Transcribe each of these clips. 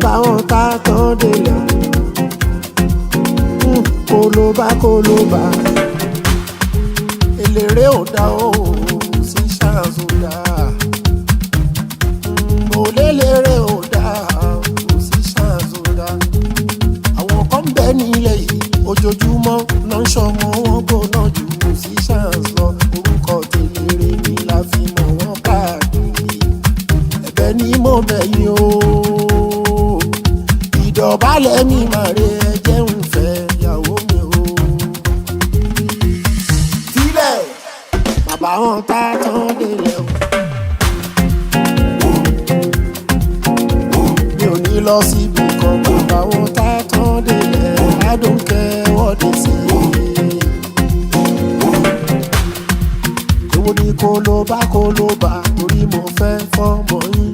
báwọn tá tán délẹ̀ kólóbá eléré ò dá o sí chance ò dá oléléré ò dá o sí chance ò dá àwọn kan bẹ nílẹ̀ yìí ojoojúmọ́ náà ń ṣọmọ wọn gbóná jù kò sí chance lọ orúkọ tèléré ni la fi mọ̀ wọ́n káàkiri ẹ̀bẹ̀ ni mo bẹ̀ yín o ìdọ̀bálẹ̀ mi máa re ẹjẹ́ ń fẹ́ ìyàwó mi o sílẹ̀ bàbá wọn tá tán délẹ̀ o mi ò ní lọ síbi kan bàbá wọn tá tán délẹ̀ I don't care what they say. Èwo ni kólóbá torí mo fẹ́ fọ́mọ yín.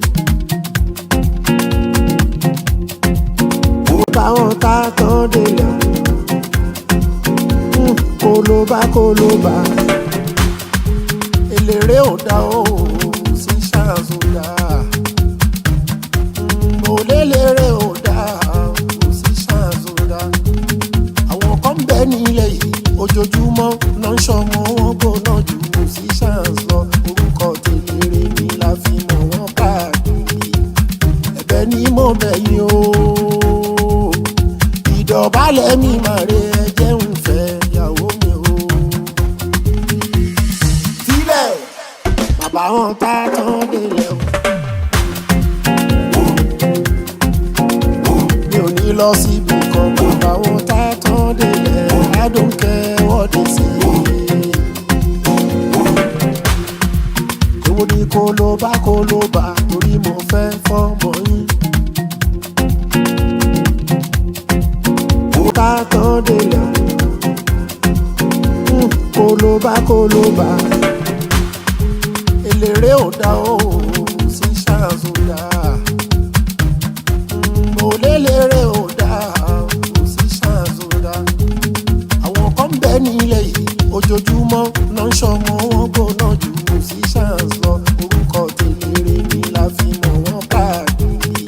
Báwọn tá tán délẹ̀ kólóbá eléré ò dá o sí chance ò dá oléléré ò dá o sí chance ò dá àwọn kan bẹ nílẹ̀ yìí ojoojúmọ́ náà ń ṣọmọ wọn gbóná jù kò sí chance lọ orúkọ tèléré ni la fi mọ̀ wọ́n káàkiri ẹ̀bẹ̀ ni mo bẹ̀ yín o ìdọ̀bálẹ̀ mi máa re ẹjẹ́ ń fẹ́ ìyàwó mi o sílẹ̀ bàbá wọn tá tán délẹ̀ o mi ò ní lọ síbi kan bàbá wọn tá tán délẹ̀ I don't care what they say. Èwo ni kólóbá torí mo fẹ́ fọ́mọ yín. Tá tán délẹ̀ kólóbá eléré ò dá o sí chance ò dá oléléré ò dá o sí chance ò dá àwọn kan bẹ nílẹ̀ yìí ojoojúmọ́ náà ń ṣọmọ wọn gbóná jù kò sí chance lọ orúkọ tèléré ni la fi mọ̀ wọ́n káàkiri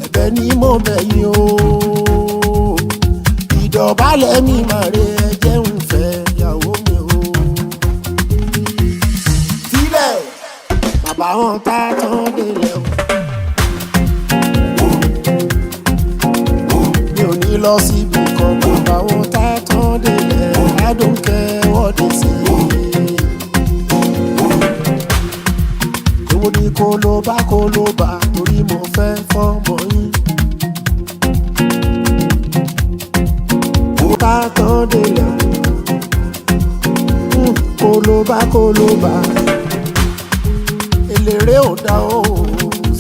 ẹ̀bẹ̀ ni mo bẹ̀ yín o ìdọ̀bálẹ̀ mi máa re ẹjẹ́ ń fẹ́ ìyàwó mi o sílẹ̀ bàbá wọn tá tán délẹ̀ o mi ò ní lọ síbi kan bàbá wọn tá tán délẹ̀ I don't care what they say. Èwo ni kólóbá torí mo fẹ́ fọ́mọ yín. Tá tán délẹ̀ kólóbá eléré ò dá o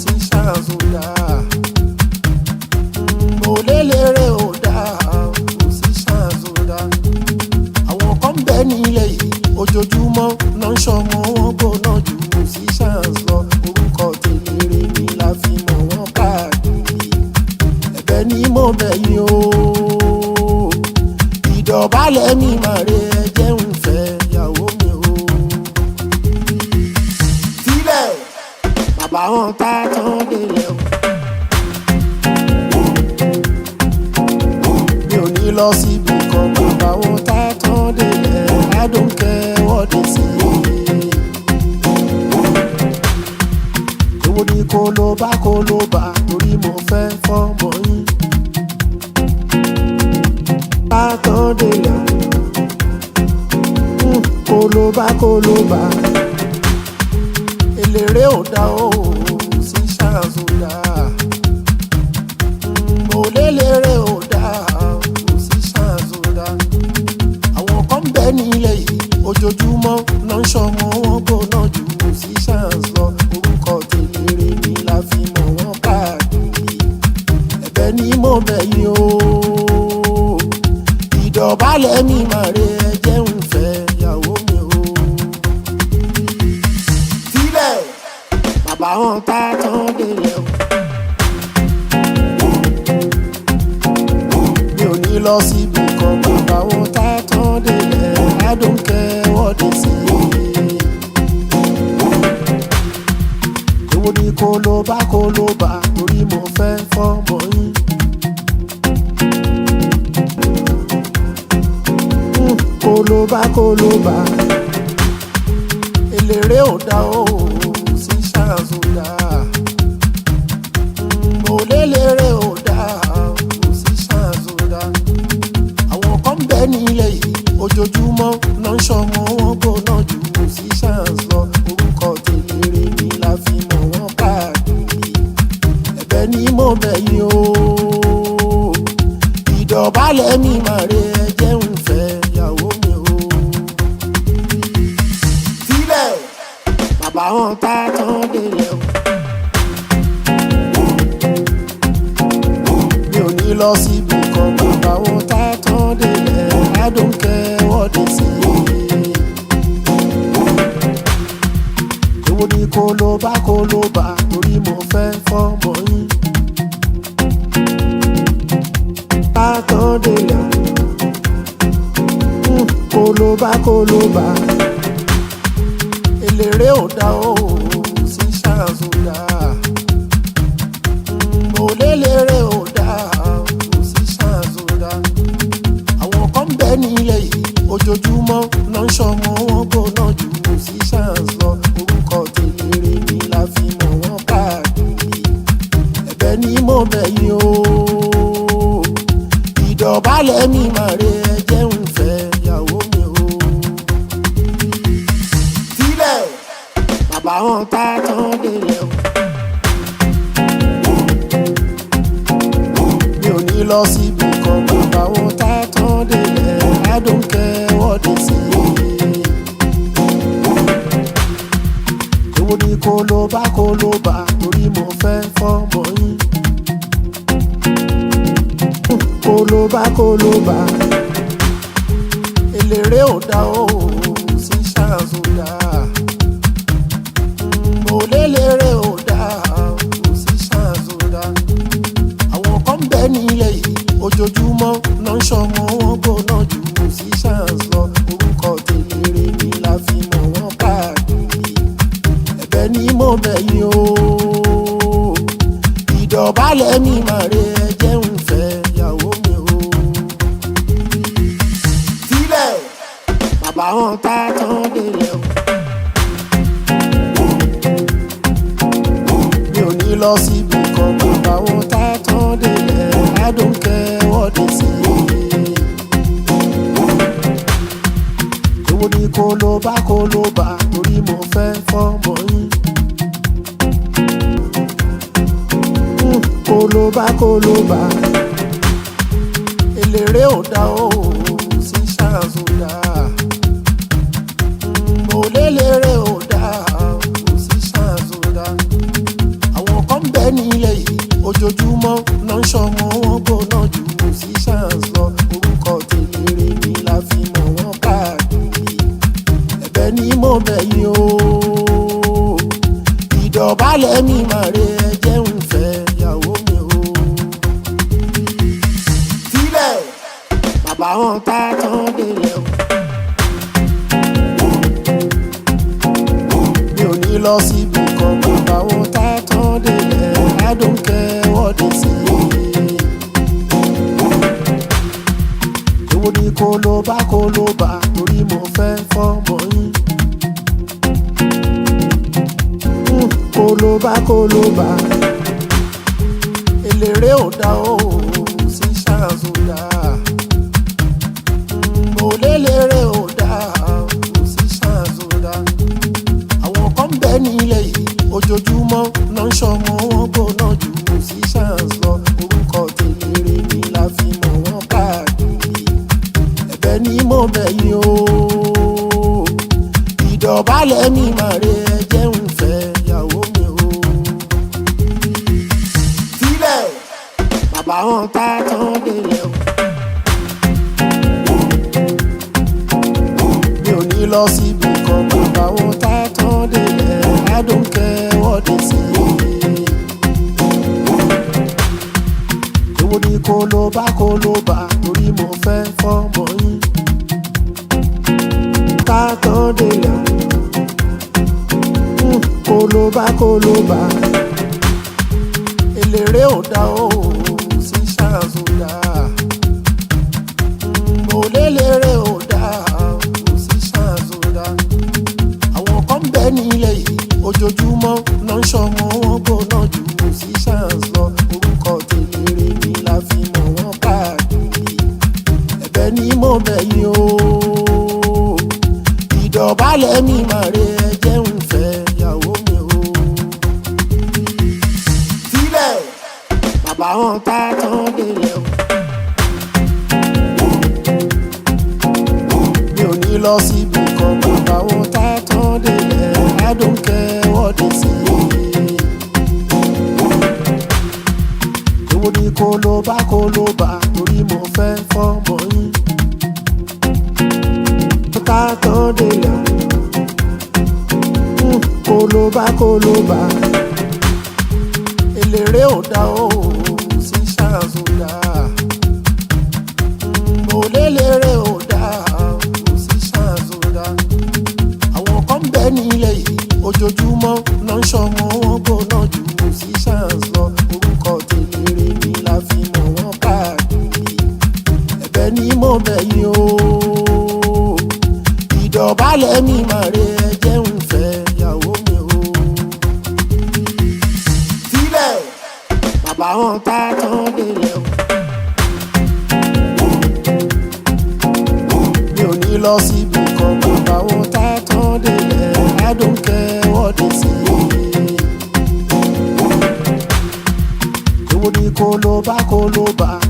sí chance ò dá oléléré ò dá o sí chance ò dá àwọn kan bẹ nílẹ̀ yìí ojoojúmọ́ náà ń ṣọmọ wọn gbóná jù kò sí chance lọ orúkọ tèléré ni la fi mọ̀ wọ́n káàkiri ẹ̀bẹ̀ ni mo bẹ̀ yín o ìdọ̀bálẹ̀ mi máa re ẹjẹ́ ń fẹ́ ìyàwó mi o sílẹ̀ bàbá wọn tá tán délẹ̀ o mi ò ní lọ síbi kan bàbá wọn tá tán délẹ̀ I don't care what they say. Èwo ni kólóbá torí mo fẹ́ fọ́mọ yín. Tá tán délẹ̀ kólóbá eléré ò dá o sí chance ò dá oléléré ò dá o sí chance ò dá àwọn kan bẹ nílẹ̀ yìí ojoojúmọ́ náà ń ṣọmọ wọn gbóná jù kò sí chance lọ orúkọ tèléré ni la fi mọ̀ wọ́n káàkiri ẹ̀bẹ̀ ni mo bẹ̀ yín o ìdọ̀bálẹ̀ mi máa re ẹjẹ́ ń fẹ́ ìyàwó mi o sílẹ̀ bàbá wọn tá tán délẹ̀ o mi ò ní lọ síbi kan bàbá wọn tá tán délẹ̀ I don't care what they say. Èwo ni kólóbá torí mo fẹ́ fọ́mọ yín. Kólóbá eléré ò dá o musicians ò dá. Mo léléré ò dá musicians ò dá. Àwọn kan bẹ nílẹ̀ yìí ojoojúmọ́ náà ń ṣọmọ wọn gbóná ju musicians lọ. Orúkọ tèléré ni la fi mọ̀ wọ́n káàkiri. Ẹ̀bẹ̀ ni mo bẹ̀ yín o, ìdọ̀bálẹ̀ mi máa re ẹ̀jẹ̀ ń fẹ́ ìyàwó mi o. Sílẹ̀ bàbá wọn tá tán délẹ̀ o. Mi ò ní lọ síbi kan, bàbá wọn tá tán délẹ̀. I don't care what they say. Èwo ni kólóbá torí mo fẹ́ fọ́mọ yín. Tá tán délẹ̀ kólóbá eléré ò dá o musicians ò dá. Mo léléré ò dá musicians ò dá. Àwọn kan bẹ nílẹ̀ yìí ojoojúmọ́ náà ń ṣọmọ wọn gbóná ju musicians lọ. Orúkọ tèléré ni la fi mọ̀ wọ́n káàkiri. Ẹ̀bẹ̀ ni mo bẹ̀ yín o, ìdọ̀bálẹ̀ mi máa re ẹ̀jẹ̀ ń fẹ́ ìyàwó mi o. Sílẹ̀ bàbá wọn tá tán délẹ̀ o. Mi ò ní lọ síbi kan, bàbá wọn tá tán délẹ̀. I don't care what they say. Èwo ni kólóbá torí mo fẹ́ fọ́mọ yín. Kólóbá eléré ò dá o musicians ò dá. Mo léléré ò dá musicians ò dá. Àwọn kan bẹ nílẹ̀ yìí ojoojúmọ́ náà ń ṣọmọ wọn gbóná ju musicians lọ. Orúkọ tèléré ni la fi mọ̀ wọ́n káàkiri. Ẹ̀bẹ̀ ni mo bẹ̀ yín o, ìdọ̀bálẹ̀ mi máa re ẹ̀jẹ̀ ń fẹ́ ìyàwó mi o. Sílẹ̀ bàbá wọn tá tán délẹ̀ o. Mi ò ní lọ síbi kan, bàbá wọn tá tán délẹ̀. I don't care what they say. Èwo ni kólóbá torí mo fẹ́ fọ́mọ yín. Kólóbá eléré ò dá o musicians ò dá. Mo léléré ò dá musicians ò dá. Àwọn kan bẹ nílẹ̀ yìí ojoojúmọ́ náà ń ṣọmọ wọn gbóná ju musicians lọ. Orúkọ tèléré ni la fi mọ̀ wọ́n káàkiri. Ẹ̀bẹ̀ ni mo bẹ̀ yín o, ìdọ̀bálẹ̀ mi máa re ẹ̀jẹ̀ ń fẹ́ ìyàwó mi o. Sílẹ̀ bàbá wọn tá tán délẹ̀ o. Mi ò ní lọ síbi kan, bàbá wọn tá tán délẹ̀. I don't care what they say. Èwo ni kólóbá torí mo fẹ́ fọ́mọ yín. Kólóbá eléré ò dá o musicians ò dá. Mo léléré ò dá musicians ò dá. Àwọn kan bẹ nílẹ̀ yìí ojoojúmọ́ náà ń ṣọmọ wọn gbóná ju musicians lọ. Orúkọ tèléré ni la fi mọ̀ wọ́n káàkiri. Ẹ̀bẹ̀ ni mo bẹ̀ yín o, ìdọ̀bálẹ̀ mi máa re ẹ̀jẹ̀ ń fẹ́ ìyàwó mi o. Sílẹ̀ bàbá wọn tá tán délẹ̀ o. Mi ò ní lọ síbi kan, bàbá wọn tá tán délẹ̀. I don't care what they say. Èwo ni kólóbá torí mo fẹ́ fọ́mọ yín. Tá tán délẹ̀ kólóbá eléré ò dá o musicians ò dá oléléré ò dá musicians ò dá àwọn kan bẹ nílẹ̀ yìí ojoojúmọ́ náà ń ṣọmọ wọn gbóná ju musicians lọ orúkọ tèléré ni la fi mọ̀ wọ́n káàkiri ẹ̀bẹ̀ ni mo bẹ̀ yín o ìdọ̀bálẹ̀ mi máa re ẹjẹ́ ń fẹ́ ìyàwó mi o sílẹ̀ bàbá wọn tá tán délẹ̀ o mi ò ní lọ síbi kan bàbá wọn tá tán délẹ̀ I don't care what they say. Èwo ni kó ló bá torí mo fẹ́ fọ́mọ yín. Tá tán délẹ̀ kó ló bá eléré ò dá o musicians ò dá oléléré ò dá musicians ò dá àwọn kan bẹ nílẹ̀ yìí ojoojúmọ́ náà ń ṣọmọ wọn gbóná ju musicians lọ orúkọ tèléré ni la fi mọ̀ wọ́n káàkiri ẹ̀bẹ̀ ni mo bẹ̀ yín o ìdọ̀bálẹ̀ mi máa re ẹjẹ́ ń fẹ́ ìyàwó mi o sílẹ̀ bàbá wọn tá tán délẹ̀ o mi ò ní lọ síbi kan bàbá wọn tá tán délẹ̀ I don't care what they say. Èwo ni kó ló bá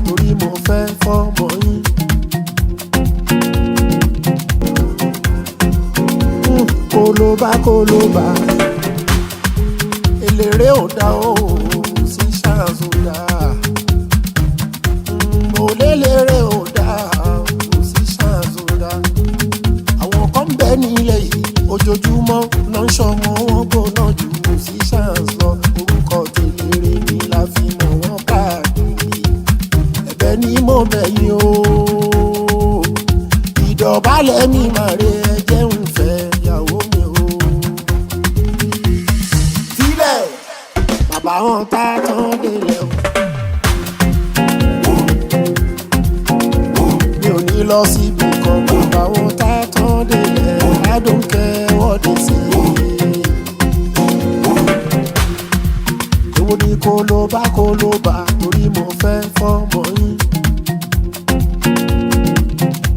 torí mo fẹ́ fọ́mọ yín. Kó ló bá eléré ò dá o musicians ò dá oléléré ò dá musicians ò dá àwọn kan bẹ nílẹ̀ yìí ojoojúmọ́ náà ń ṣọmọ wọn gbóná ju musicians lọ orúkọ tèléré ni la fi mọ̀ wọ́n káàkiri ẹ̀bẹ̀ ni mo bẹ̀ yín o ìdọ̀bálẹ̀ mi máa re ẹjẹ́ ń fẹ́ ìyàwó mi o sílẹ̀ bàbá wọn tá tán délẹ̀ o mi ò ní lọ síbi kan bàbá wọn tá tán délẹ̀ I don't care what they say. Èwo ni kó ló bá torí mo fẹ́ fọ́mọ yín.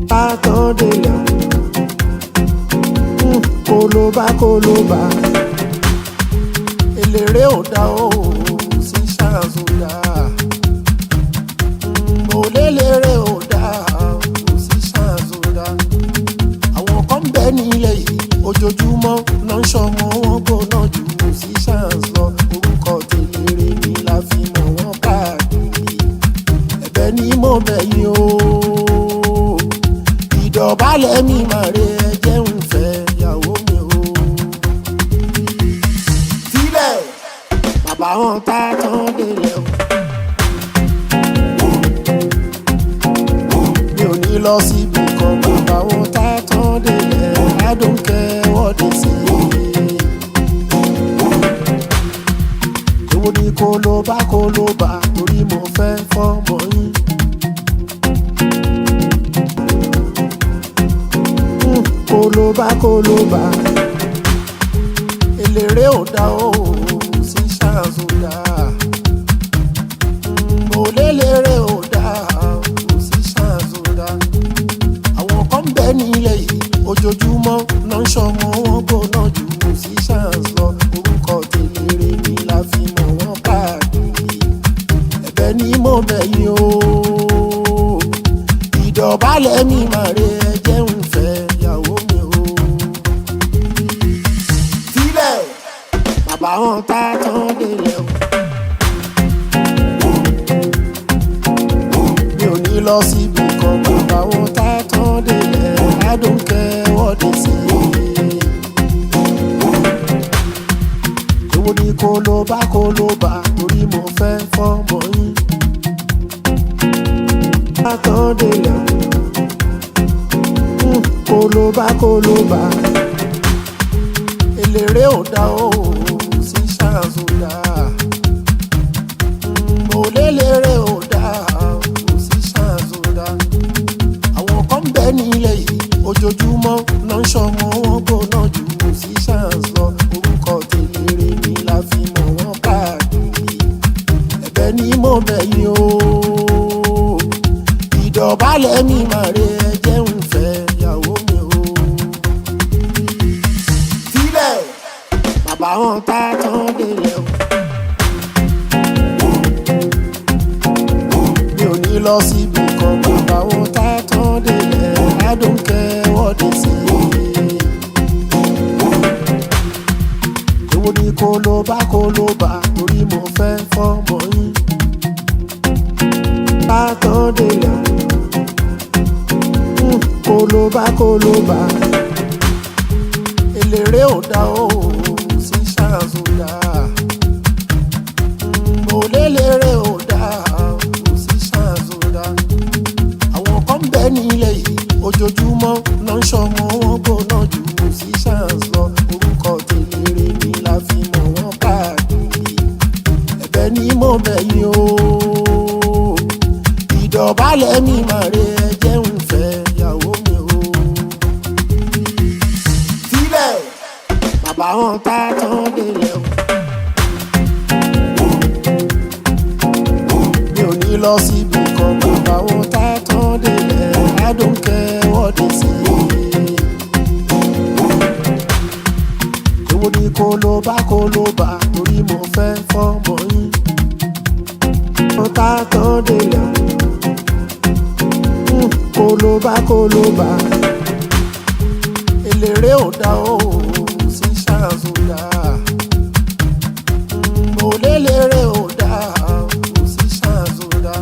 Tá tán délẹ̀ kó ló bá eléré ò dá o musicians ò dá oléléré ò dá musicians ò dá àwọn kan bẹ nílẹ̀ yìí ojoojúmọ́ náà ń ṣọmọ wọn gbóná ju musicians lọ orúkọ tèléré ni la fi mọ̀ wọ́n káàkiri ẹ̀bẹ̀ ni mo bẹ̀ yín o ìdọ̀bálẹ̀ mi máa re ẹjẹ́ ń fẹ́ ìyàwó mi o sílẹ̀ bàbá wọn tá tán délẹ̀ o mi ò ní lọ síbi kan bàbá wọn tá tán délẹ̀ I don't care what they say. Èwo ni kó ló bá torí mo fẹ́ fọ́mọ yín. Kó ló bá eléré ò dá o musicians ò dá oléléré ò dá musicians ò dá àwọn kan bẹ nílẹ̀ yìí ojoojúmọ́ náà ń ṣọmọ wọn gbóná ju musicians lọ orúkọ tèléré ni la fi mọ̀ wọ́n káàkiri ẹ̀bẹ̀ ni mo bẹ̀ yín o ìdọ̀bálẹ̀ mi máa re ẹjẹ́ ń fẹ́ ìyàwó mi o sílẹ̀ bàbá wọn tá tán délẹ̀ o mi ò ní lọ síbi kan bàbá wọn tá tán délẹ̀ I don't care what they say. Èwo ni kó ló bá torí mo fẹ́ fọ́mọ yín. Tá tán délẹ̀ kó ló bá eléré ò dá o musicians ò dá ni mo bẹ̀ yín o ìdọ̀bálẹ̀ mi máa re ẹjẹ́ ń fẹ́ ìyàwó mi o. Sílẹ̀ bàbá wọn tá tán délẹ̀ o. Mi ò ní lọ síbi kan bàbá wọn tá tán délẹ̀ I don't care what they say. Èwo ni kó ló bá torí mo fẹ́ fọ́mọ yín. Tá tán délẹ̀ kó ló bá eléré ò dá o sí ṣáàzù dá mo léléré ò dá o sí ṣáàzù dá àwọn kan bẹ nílẹ̀ yìí ojoojúmọ́ náà ń ṣọmọ wọn gbóná jù kò sí ṣáàzù lọ orúkọ tèléré ni la fi mọ̀ wọ́n káàkiri ẹ̀bẹ̀ ni mo bẹ̀ yín o ìdọ̀bálẹ̀ mi máa re ẹjẹ́ ń fẹ́ ìyàwó mi o. Sílẹ̀ bàbá wọn tá tán délẹ̀ o. Mi ò ní lọ síbi kan bàbá wọn tá tán délẹ̀ I don't care what they say. Èwo ni kó ló bá torí mo fẹ́ fọ́mọ yín. Wọ́n tá tán délẹ̀ kó ló bá eléré ò dá o sí ṣáàzù dá mo léléré ò dá o sí ṣáàzù dá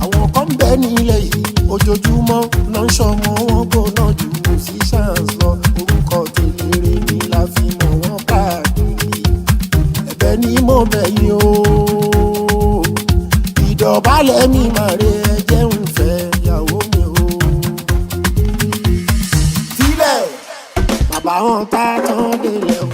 àwọn kan bẹ nílẹ̀ yìí ojoojúmọ́ náà ń ṣọmọ wọn gbóná jù kò sí ṣáàzù lọ orúkọ tèléré ni la fi mọ̀ wọ́n káàkiri ẹ̀bẹ̀ ni mo bẹ̀ yín o ìdọ̀bálẹ̀ mi máa re ẹjẹ́ ń fẹ́ ìyàwó mi o. Sílẹ̀ bàbá wọn tá tán délẹ̀ o.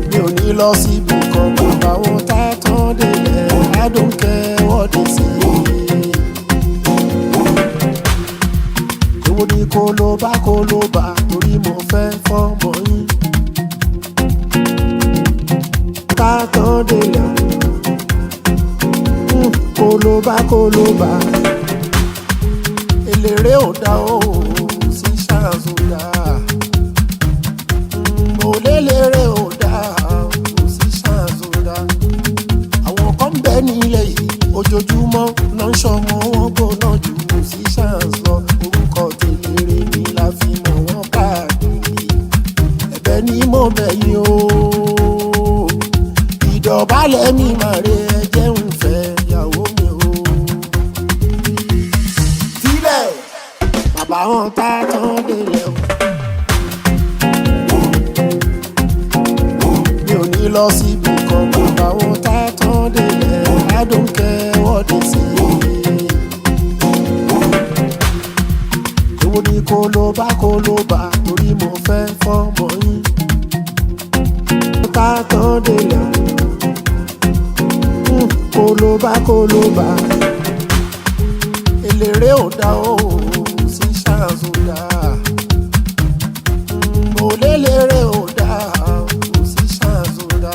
Mi ò ní lọ síbi kan bàbá wọn tá tán délẹ̀ I don't care what they say. Èwo ni kó ló bá torí mo fẹ́ fọ́mọ yín. Tá tán délẹ̀ kó ló bá eléré ò dá o sí ṣáàzù dá mo léléré ò dá o sí ṣáàzù dá àwọn kan bẹ nílẹ̀ yìí ojoojúmọ́ náà ń ṣọmọ wọn gbóná jù kò sí ṣáàzù lọ orúkọ tèléré ni la fi mọ̀ wọ́n káàkiri ẹ̀bẹ̀ ni mo bẹ̀ yín o ìdọ̀bálẹ̀ mi máa re ẹjẹ́ ń fẹ́ ìyàwó mi o. Sílẹ̀ bàbá wọn tá tán délẹ̀ o. Mi ò ní lọ síbi kan bàbá wọn tá tán délẹ̀ I don't care what they say. Èwo ni kó ló bá torí mo fẹ́ fọ́mọ yín. Tá tán délẹ̀ kó ló bá eléré ò dá o sí ṣáàzù dá mo léléré ò dá o sí ṣáàzù dá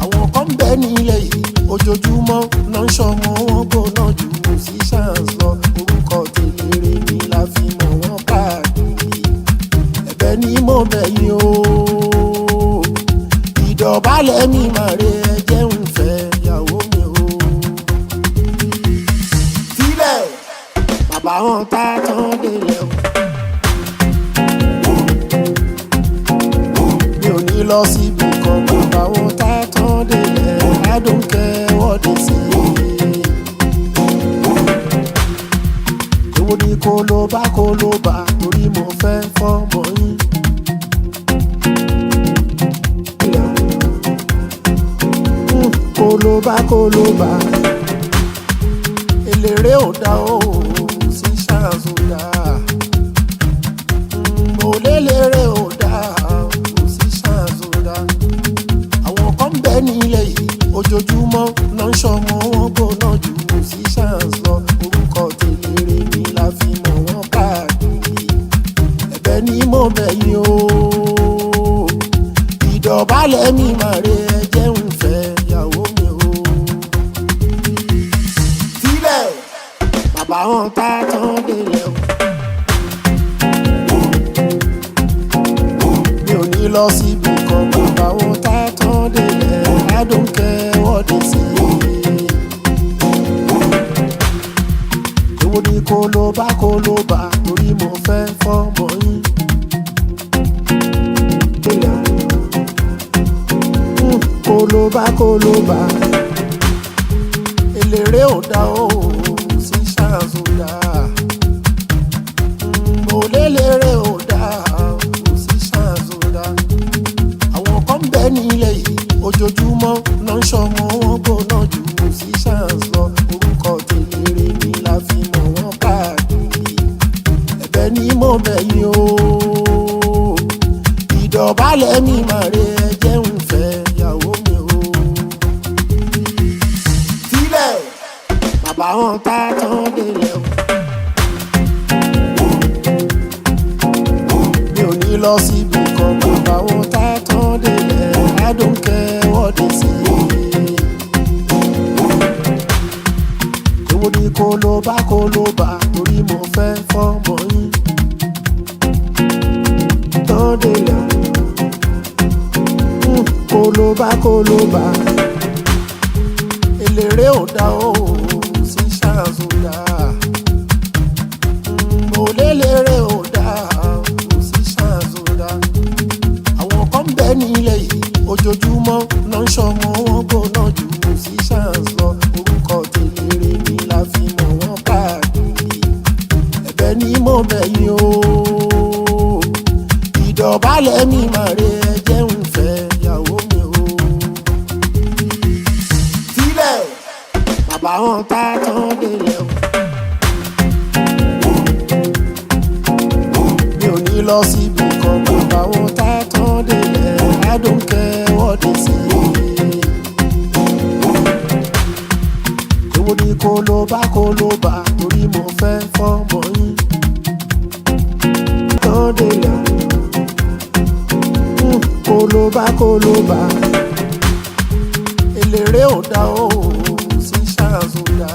àwọn kan bẹ nílẹ̀ yìí ojoojúmọ́ náà ń ṣọmọ wọn gbóná jù kò sí ṣáàzù lọ orúkọ tèléré ni la fi mọ̀ wọ́n káàkiri ẹ̀bẹ̀ ni mo bẹ̀ yín o ìdọ̀bálẹ̀ mi máa re ẹjẹ́ ń fẹ́ ìyàwó mi o. Sílẹ̀ bàbá wọn tá tán délẹ̀ o. Mi ò ní lọ síbi kan bàbá wọn tá tán délẹ̀ I don't care what they say. Èwo ni kó ló bá torí mo fẹ́ fọ́mọ yín. Kó ló bá eléré ò dá o sí ṣáàzù dá mo léléré ò dá o sí ṣáàzù dá àwọn kan bẹ nílẹ̀ yìí ojoojúmọ́ náà ń ṣọmọ wọn gbóná jù kò sí ṣáàzù lọ orúkọ tèléré ni la fi mọ̀ wọ́n káàkiri ẹ̀bẹ̀ ni mo bẹ̀ yín o ìdọ̀bálẹ̀ mi máa bàbá wọn tá tán délẹ̀ o. mi ò ní lọ síbi kan bàbá wọn tá tán délẹ̀ I don't care what they say. èwo ni kó ló bá torí mo fẹ́ fọ́mọ yín. kó ló bá eléré ò dá o sí ṣáàzù dá oléléré ò dá o sí ṣáàzù dá. àwọn kan bẹ nílẹ̀ yìí ojoojúmọ́ náà ń ṣọmọ wọn gbóná jù kò sí ṣáàzù lọ. orúkọ tèléré ni la fi mọ̀ wọ́n káàkiri. ẹ̀bẹ̀ ni mo bẹ̀ yín o ìdọ̀bálẹ̀ mi máa re ẹ̀jẹ̀ ń fẹ́ ìyàwó mi o. sílẹ̀ bàbá wọn tá tán délẹ̀ o. mi ò ní lọ síbi kan bàbá wọn tá tán délẹ̀ I don't care what they say. èwo ni kó ló bá torí mo fẹ́ fọ́mọ yín. tán délẹ̀ kó ló bá eléré ò dá o sí ṣáàzù dá oléléré ò dá o sí ṣáàzù dá. àwọn kan bẹ nílẹ̀ yìí ojoojúmọ́ náà ń ṣọmọ wọn gbóná jù kò sí ṣáàzù lọ. orúkọ tèléré ni la fi mọ̀ wọ́n káàkiri. ẹ̀bẹ̀ ni mo bẹ̀ yín o ìdọ̀bálẹ̀ mi máa re ẹ̀jẹ̀ ń fẹ́ ìyàwó mi o. sílẹ̀ bàbá wọn tá tán délẹ̀ o. mi ò ní lọ síbi kan bàbá wọn tá tán délẹ̀ I don't care what they say. èwo ni kó ló bá torí mo fẹ́ fọ́mọ yín. tán délẹ̀ kó ló bá eléré ò dá o sí ṣáàzù dá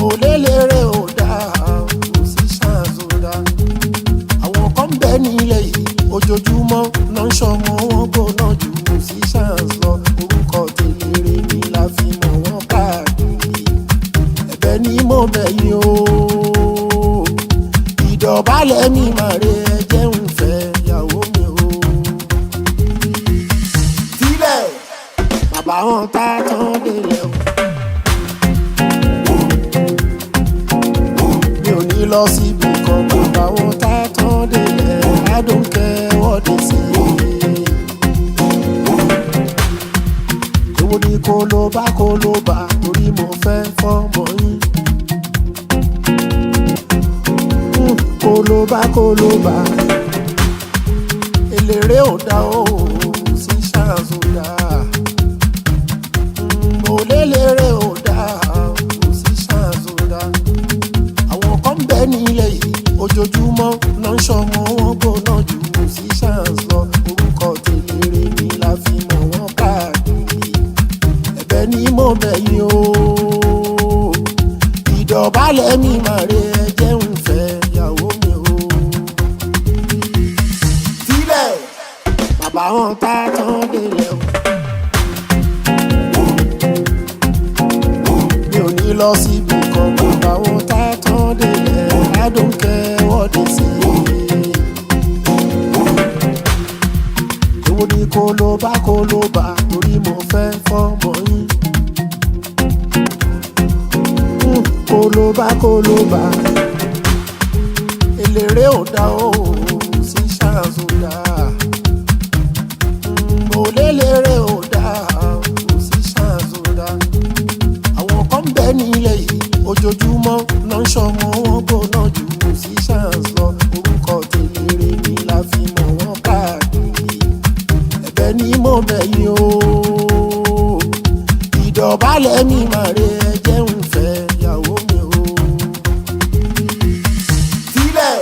oléléré ò dá o sí ṣáàzù dá. àwọn kan bẹ nílẹ̀ yìí ojoojúmọ́ náà ń ṣọmọ wọn gbóná jù kò sí ṣáàzù lọ. orúkọ tèléré ni la fi mọ̀ wọ́n káàkiri. ẹ̀bẹ̀ ni mo bẹ̀ yín o ìdọ̀bálẹ̀ mi máa re ẹ̀jẹ̀ ń fẹ́ ìyàwó mi o. sílẹ̀ bàbá wọn tá tán délẹ̀ o. mi ò ní lọ síbi kan bàbá wọn tá tán délẹ̀ I don't care what they say. èwo ni kó ló bá torí mo fẹ́ fọ́mọ yín. kó ló bá eléré ò dá o sí ṣáàzù dá oléléré ò dá o sí ṣáàzù dá. àwọn kan bẹ nílẹ̀ yìí ojoojúmọ́ náà ń ṣọmọ wọn gbóná jù kò sí ṣáàzù lọ. orúkọ tèléré ni la fi mọ̀ wọ́n káàkiri. ẹ̀bẹ̀ ni mo bẹ̀ yín o ìdọ̀bálẹ̀ mi máa re ẹ̀jẹ̀ ń fẹ́ ìyàwó mi o. sílẹ̀ bàbá wọn tá tán délẹ̀ o. mi ò ní lọ síbi kan bàbá wọn tá tán délẹ̀ I don't care what they say. èwo ni kó ló bá torí mo fẹ́ fọ́mọ yín. kó ló bá eléré ò dá o sí ṣáàzù dá oléléré ò dá o sí ṣáàzù dá. àwọn kan bẹ nílẹ̀ yìí ojoojúmọ́ náà ń ṣọmọ wọn gbóná jù kò sí ṣáàzù lọ. orúkọ tèléré ni la fi mọ̀ wọ́n káàkiri. ẹ̀bẹ̀ ni mo bẹ̀ yín o ìdọ̀bálẹ̀ mi máa re ẹ̀jẹ̀ ń fẹ́ ìyàwó mi o. sílẹ̀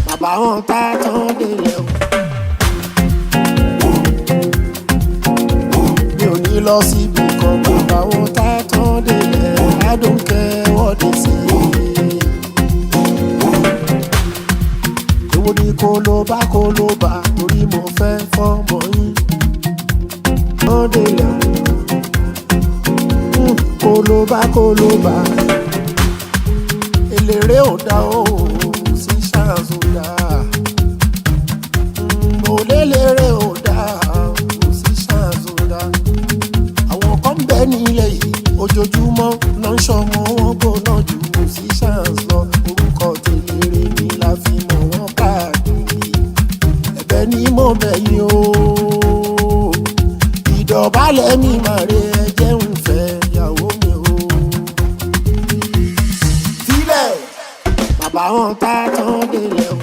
bàbá wọn tá tán délẹ̀ o. mi ò ní lọ síbi kan bàbá wọn tá tán délẹ̀ I don't care délẹ̀ kólóbá eléré ò dá o musicians ò dá oléléré ò dá musicians ò dá àwọn kan ń bẹ nílẹ̀ yìí ojoojúmọ́ náà ń ṣọmọ wọn gbóná ju musicians lọ orúkọ tèléré ni la fi mọ̀ wọ́n káàkiri ẹ̀bẹ̀ ni mo bẹ̀ yín o ìdọ̀bálẹ̀ mi máa re ẹjẹ́ ń fẹ́ ìyàwó mi o sílẹ̀ bàbá wọn tá tán délẹ̀ o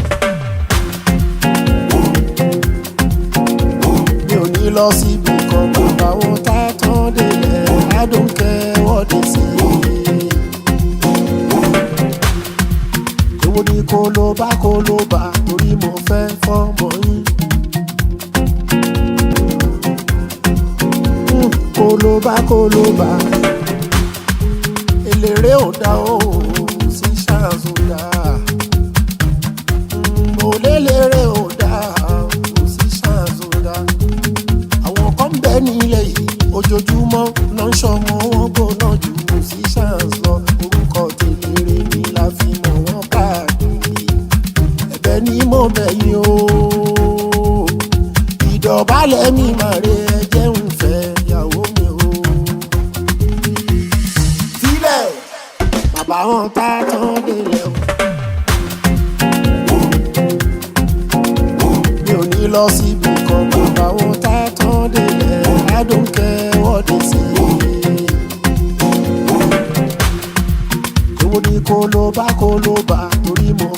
mi ò ní lọ síbi kan bàbá wọn tá tán délẹ̀ I don't care what they say. Èwo ni kólóbá torí mo fẹ́ fọ́mọ yín. Kólóbá eléré ò dá o musicians ò dá oléléré ò dá musicians ò dá àwọn kan ń bẹ nílẹ̀ yìí ojoojúmọ́ náà ń ṣọmọ wọn gbóná ju musicians lọ orúkọ tèléré ni la fi mọ̀ wọ́n káàkiri ẹ̀bẹ̀ ni mo bẹ̀ yín o ìdọ̀bálẹ̀ mi máa re ẹjẹ́ ń fẹ́ ìyàwó mi o sílẹ̀ bàbá wọn tá tán délẹ̀ o mi ò ní lọ síbi kan bàbá wọn tá tán délẹ̀ I don't care what they say. Èwo ni kólóbá torí mo